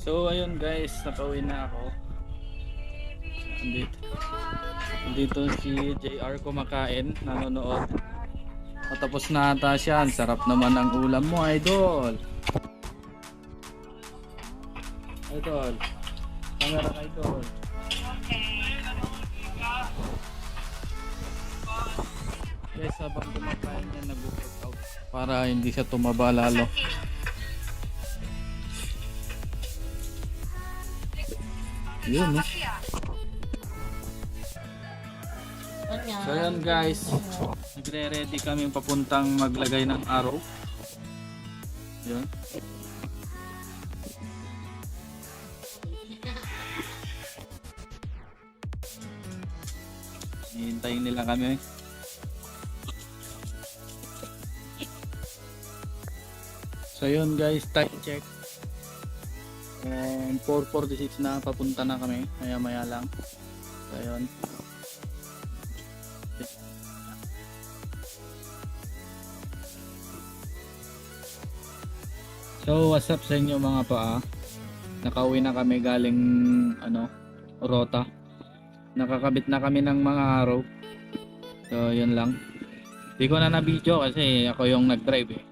So ayun guys, nakauwi na ako. Andito si JR kumakain, nanonood. Matapos na ata siya. Ang sarap naman ang ulam mo, idol. Idol. Camera ka, idol. Guys, habang kumakain niya, nag-workout para hindi siya tumaba lalo. Yun, no? So yun guys, nagre-ready kami papuntang maglagay ng araw. Yun. Hihintayin nila kami. So yun guys, time check. 4:46 na, papunta na kami. Maya maya lang. So yun. So what's up sa inyo mga paa? Nakauwi na kami galing Rota. Nakakabit na kami ng mga araw. So yun lang. Hindi ko na na-video kasi ako yung nag-drive eh.